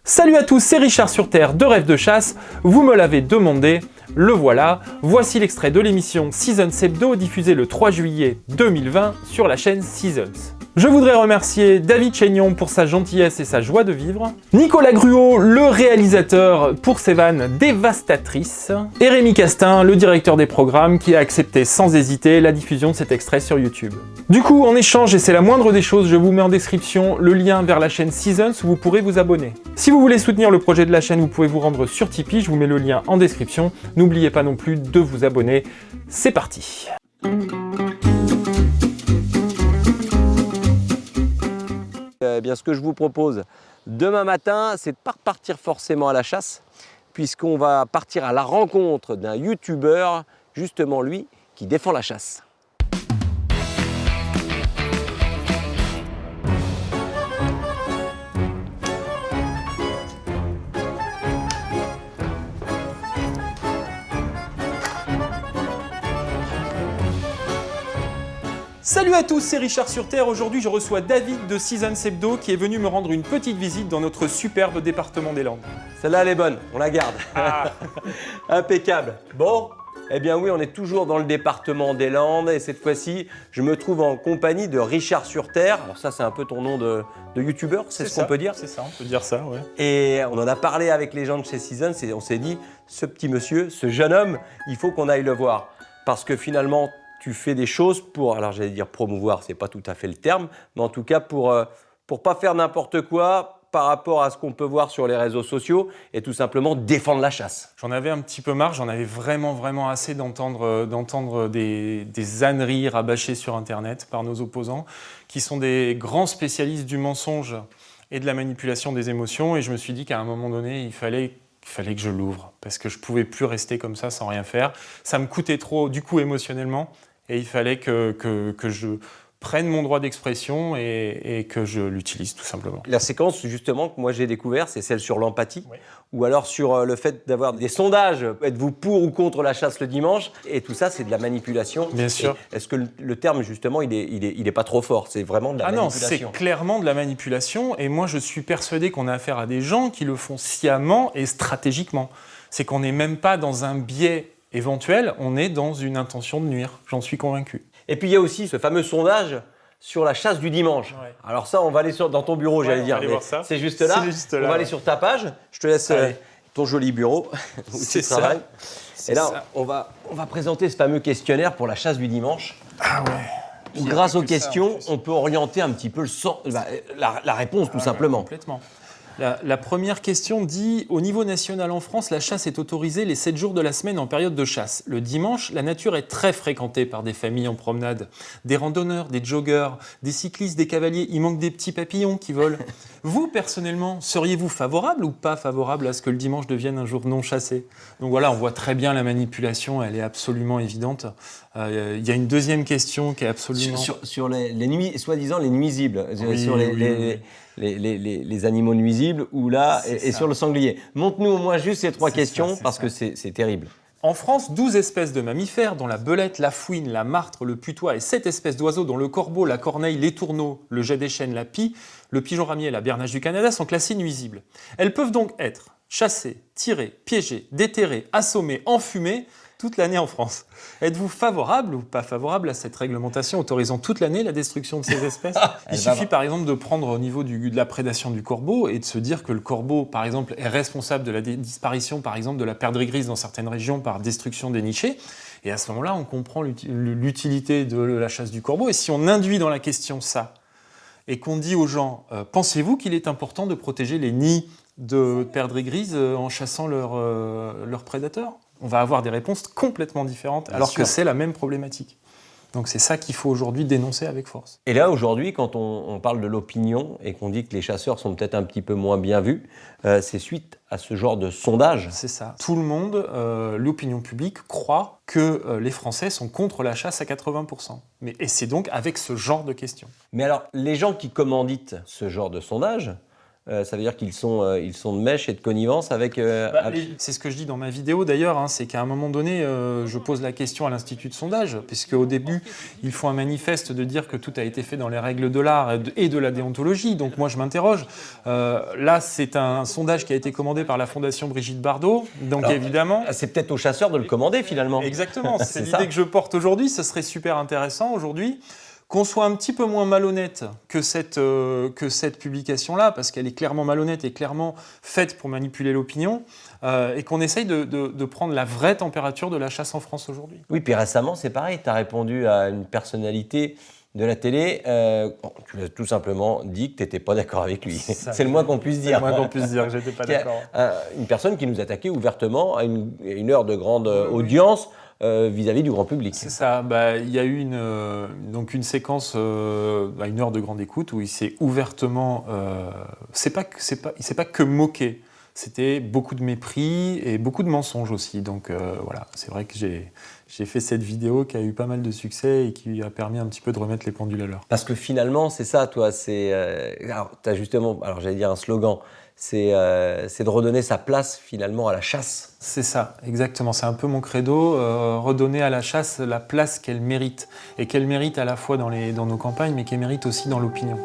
Salut à tous, c'est Richard sur Terre de Rêve de Chasse. Vous me l'avez demandé, le voilà. Voici l'extrait de l'émission Seasons Hebdo diffusée le 3 juillet 2020 sur la chaîne Seasons. Je voudrais remercier David Chénion pour sa gentillesse et sa joie de vivre, Nicolas Gruot, le réalisateur, pour ses vannes dévastatrices, et Rémi Castin, le directeur des programmes, qui a accepté sans hésiter la diffusion de cet extrait sur YouTube. Du coup, en échange, et c'est la moindre des choses, je vous mets en description le lien vers la chaîne Seasons où vous pourrez vous abonner. Si vous voulez soutenir le projet de la chaîne, vous pouvez vous rendre sur Tipeee, je vous mets le lien en description. N'oubliez pas non plus de vous abonner. C'est parti. Ce que je vous propose demain matin, c'est de ne pas repartir forcément à la chasse, puisqu'on va partir à la rencontre d'un youtubeur, justement lui, qui défend la chasse. Salut à tous, c'est Richard sur Terre. Aujourd'hui, je reçois David de Seasons Hebdo qui est venu me rendre une petite visite dans notre superbe département des Landes. Celle-là, elle est bonne, on la garde. Ah. Impeccable. Bon, eh bien oui, on est toujours dans le département des Landes et cette fois-ci, je me trouve en compagnie de Richard sur Terre. Alors ça, c'est un peu ton nom de youtubeur, c'est ce qu'on peut dire? C'est ça, on peut dire ça, ouais. Et on en a parlé avec les gens de chez Seasons et on s'est dit, ce petit monsieur, ce jeune homme, il faut qu'on aille le voir. Parce que finalement, tu fais des choses pour, alors j'allais dire promouvoir, c'est pas tout à fait le terme, mais en tout cas pour pas faire n'importe quoi par rapport à ce qu'on peut voir sur les réseaux sociaux et tout simplement défendre la chasse. J'en avais un petit peu marre, j'en avais vraiment assez d'entendre des âneries rabâchées sur Internet par nos opposants, qui sont des grands spécialistes du mensonge et de la manipulation des émotions, et je me suis dit qu'à un moment donné, il fallait que je l'ouvre, parce que je pouvais plus rester comme ça sans rien faire. Ça me coûtait trop, du coup, émotionnellement, et il fallait que je prenne mon droit d'expression et que je l'utilise, tout simplement. La séquence, justement, que moi j'ai découvert, c'est celle sur l'empathie, Oui. ou alors sur le fait d'avoir des sondages. Êtes-vous pour ou contre la chasse le dimanche? Et tout ça, c'est de la manipulation. Bien sûr. Et est-ce que le terme, justement, il est pas trop fort? C'est vraiment de la manipulation. Ah non, c'est clairement de la manipulation, et moi je suis persuadé qu'on a affaire à des gens qui le font sciemment et stratégiquement. C'est qu'on n'est même pas dans un biais éventuel, on est dans une intention de nuire, j'en suis convaincu. Et puis il y a aussi ce fameux sondage sur la chasse du dimanche. Ouais. Alors ça, on va aller dans ton bureau, Ouais, j'allais on dire. va aller voir ça. C'est juste là. C'est juste là, on va aller ouais. sur ta page. Je te laisse Allez. ton joli bureau où C'est tu travailles. ça. Et là, ça. on va présenter ce fameux questionnaire pour la chasse du dimanche. Ah ouais. Où, grâce aux questions, on peut orienter un petit peu la réponse, tout simplement. Complètement. La première question dit « Au niveau national en France, la chasse est autorisée les 7 jours de la semaine en période de chasse. Le dimanche, la nature est très fréquentée par des familles en promenade, des randonneurs, des joggeurs, des cyclistes, des cavaliers. Il manque des petits papillons qui volent. Vous, personnellement, seriez-vous favorable ou pas favorable à ce que le dimanche devienne un jour non chassé ?» Donc voilà, on voit très bien la manipulation, elle est absolument évidente. Il y a une deuxième question qui est absolument... Sur les soi-disant les nuisibles, Oui, sur oui. les animaux nuisibles, ou là, et sur le sanglier. Montre-nous au moins juste ces trois questions, parce que c'est terrible. En France, 12 espèces de mammifères, dont la belette, la fouine, la martre, le putois, et 7 espèces d'oiseaux, dont le corbeau, la corneille, l'étourneau, le jet des chênes, la pie, le pigeon ramier et la bernache du Canada, sont classées nuisibles. Elles peuvent donc être chassées, tirées, piégées, déterrées, assommées, enfumées, toute l'année en France. Êtes-vous favorable ou pas favorable à cette réglementation autorisant toute l'année la destruction de ces espèces? Il suffit par exemple de prendre au niveau de la prédation du corbeau et de se dire que le corbeau, par exemple, est responsable de la disparition, par exemple, de la perdrix grise dans certaines régions par destruction des nichés. Et à ce moment-là, on comprend l'utilité de la chasse du corbeau. Et si on induit dans la question ça, et qu'on dit aux gens, pensez-vous qu'il est important de protéger les nids de perdrix grises en chassant leurs prédateurs? On va avoir des réponses complètement différentes, alors que c'est la même problématique. Donc c'est ça qu'il faut aujourd'hui dénoncer avec force. Et là, aujourd'hui, quand on parle de l'opinion et qu'on dit que les chasseurs sont peut-être un petit peu moins bien vus, c'est suite à ce genre de sondage. C'est ça. Tout le monde, l'opinion publique, croit que les Français sont contre la chasse à 80%. Et c'est donc avec ce genre de questions. Mais alors, les gens qui commanditent ce genre de sondage, ça veut dire qu'ils sont de mèche et de connivence avec... C'est ce que je dis dans ma vidéo d'ailleurs, hein, c'est qu'à un moment donné, je pose la question à l'Institut de sondage, puisque au début, ils font un manifeste de dire que tout a été fait dans les règles de l'art et de la déontologie, donc moi je m'interroge. Là, c'est un sondage qui a été commandé par la Fondation Brigitte Bardot, donc Alors, évidemment... C'est peut-être aux chasseurs de le commander finalement. Exactement, c'est ça. l'idée que je porte aujourd'hui, ce serait super intéressant aujourd'hui. Qu'on soit un petit peu moins malhonnête que cette publication-là, parce qu'elle est clairement malhonnête et clairement faite pour manipuler l'opinion, et qu'on essaye de prendre la vraie température de la chasse en France aujourd'hui. Oui, puis récemment, c'est pareil, tu as répondu à une personnalité de la télé, tu lui as tout simplement dit que tu n'étais pas d'accord avec lui. C'est le moins qu'on puisse dire. C'est le moins qu'on puisse dire que je n'étais pas d'accord. Une personne qui nous attaquait ouvertement à une heure de grande audience, vis-à-vis du grand public. C'est ça. Il y a eu une séquence, une heure de grande écoute où il s'est ouvertement, il s'est pas que moqué. C'était beaucoup de mépris et beaucoup de mensonges aussi. Donc voilà, c'est vrai que j'ai fait cette vidéo qui a eu pas mal de succès et qui a permis un petit peu de remettre les pendules à l'heure. Parce que finalement, c'est ça, toi. Alors, tu as justement, j'allais dire un slogan. C'est de redonner sa place finalement à la chasse. C'est ça, exactement. C'est un peu mon credo, redonner à la chasse la place qu'elle mérite. Et qu'elle mérite à la fois dans nos campagnes, mais qu'elle mérite aussi dans l'opinion.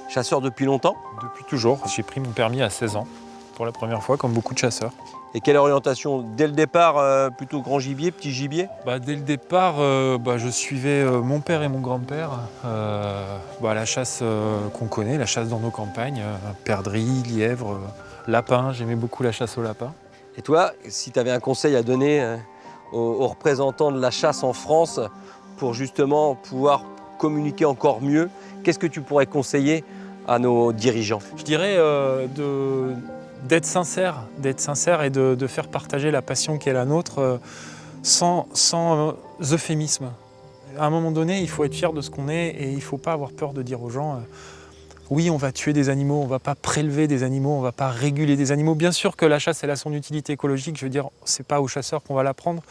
Chasseur depuis longtemps? Depuis toujours. J'ai pris mon permis à 16 ans, pour la première fois, comme beaucoup de chasseurs. Et quelle orientation? Dès le départ, plutôt grand gibier, petit gibier? Dès le départ, je suivais mon père et mon grand-père. La chasse qu'on connaît, la chasse dans nos campagnes, perdrix, lièvre, lapin. J'aimais beaucoup la chasse au lapin. Et toi, si tu avais un conseil à donner aux représentants de la chasse en France pour justement pouvoir communiquer encore mieux, qu'est-ce que tu pourrais conseiller à nos dirigeants? Je dirais d'être sincère et de faire partager la passion qui est la nôtre sans euphémisme. À un moment donné, il faut être fier de ce qu'on est et il ne faut pas avoir peur de dire aux gens oui, on va tuer des animaux, on ne va pas prélever des animaux, on ne va pas réguler des animaux. Bien sûr que la chasse, elle a son utilité écologique, je veux dire, ce n'est pas aux chasseurs qu'on va l'apprendre,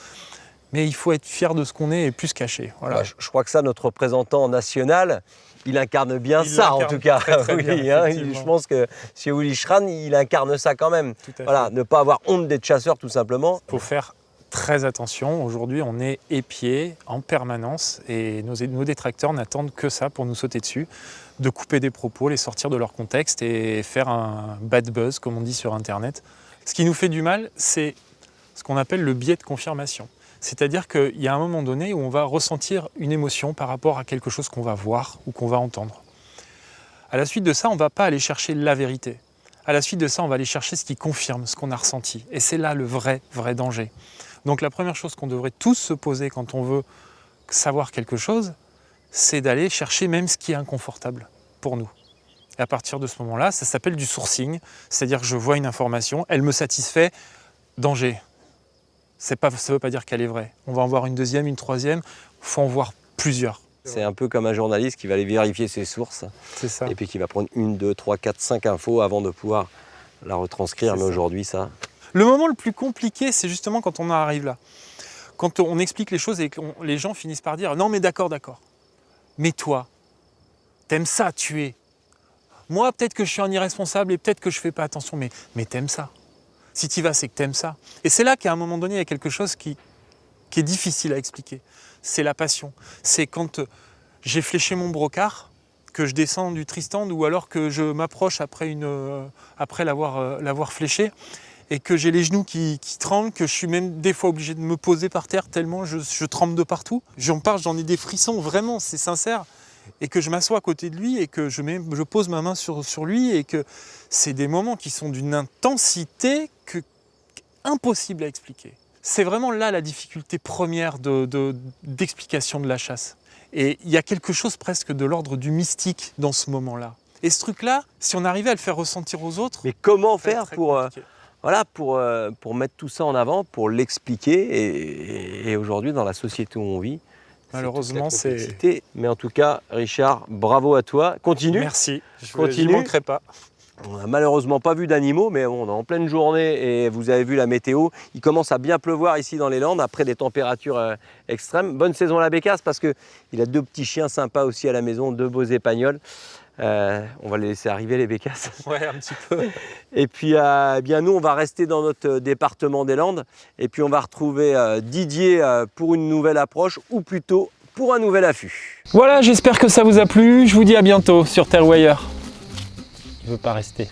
mais il faut être fier de ce qu'on est et plus se cacher. Voilà. Je crois que ça, notre représentant national, il incarne bien ça, en tout cas. Très, très bien, je pense que chez Willy Schran, il incarne ça quand même. Voilà, ne pas avoir honte d'être chasseur, tout simplement. Il faut faire très attention. Aujourd'hui, on est épiés en permanence et nos détracteurs n'attendent que ça pour nous sauter dessus, de couper des propos, les sortir de leur contexte et faire un bad buzz, comme on dit sur Internet. Ce qui nous fait du mal, c'est ce qu'on appelle le biais de confirmation. C'est-à-dire qu'il y a un moment donné où on va ressentir une émotion par rapport à quelque chose qu'on va voir ou qu'on va entendre. À la suite de ça, on ne va pas aller chercher la vérité. À la suite de ça, on va aller chercher ce qui confirme ce qu'on a ressenti. Et c'est là le vrai danger. Donc la première chose qu'on devrait tous se poser quand on veut savoir quelque chose, c'est d'aller chercher même ce qui est inconfortable pour nous. Et à partir de ce moment-là, ça s'appelle du sourcing, c'est-à-dire que je vois une information, elle me satisfait, danger. Ça ne veut pas dire qu'elle est vraie. On va en voir une deuxième, une troisième, il faut en voir plusieurs. C'est un peu comme un journaliste qui va aller vérifier ses sources. C'est ça. Et puis qui va prendre 1, 2, 3, 4, 5 infos avant de pouvoir la retranscrire. Mais aujourd'hui, ça... Le moment le plus compliqué, c'est justement quand on arrive là. Quand on explique les choses et que les gens finissent par dire « Non mais d'accord. Mais toi, t'aimes ça tuer. Moi, peut-être que je suis un irresponsable et peut-être que je fais pas attention, mais t'aimes ça. Si t'y vas, c'est que t'aimes ça. » Et c'est là qu'à un moment donné, il y a quelque chose qui est difficile à expliquer. C'est la passion. C'est quand j'ai fléché mon brocard, que je descends du Tristan ou alors que je m'approche après l'avoir fléché et que j'ai les genoux qui tremblent, que je suis même des fois obligé de me poser par terre tellement je tremble de partout. J'en parle, j'en ai des frissons, vraiment, c'est sincère. Et que je m'assois à côté de lui et que je pose ma main sur lui et que c'est des moments qui sont d'une intensité impossible à expliquer. C'est vraiment là la difficulté première d'explication de la chasse. Et il y a quelque chose presque de l'ordre du mystique dans ce moment-là. Et ce truc-là, si on arrivait à le faire ressentir aux autres... Mais comment faire pour mettre tout ça en avant, pour l'expliquer et aujourd'hui, dans la société où on vit, malheureusement, c'est... Mais en tout cas, Richard, bravo à toi. Continue. Merci. Continue. Je n'y manquerai pas. On n'a malheureusement pas vu d'animaux, mais bon, on est en pleine journée et vous avez vu la météo. Il commence à bien pleuvoir ici dans les Landes après des températures extrêmes. Bonne saison à la Bécasse parce qu'il a 2 petits chiens sympas aussi à la maison, 2 beaux épagnols. On va les laisser arriver les Bécasses. Ouais, un petit peu. Et puis eh bien nous on va rester dans notre département des Landes et puis on va retrouver Didier pour une nouvelle approche ou plutôt pour un nouvel affût. Voilà, j'espère que ça vous a plu. Je vous dis à bientôt sur Terre ou ailleurs. Il ne veut pas rester.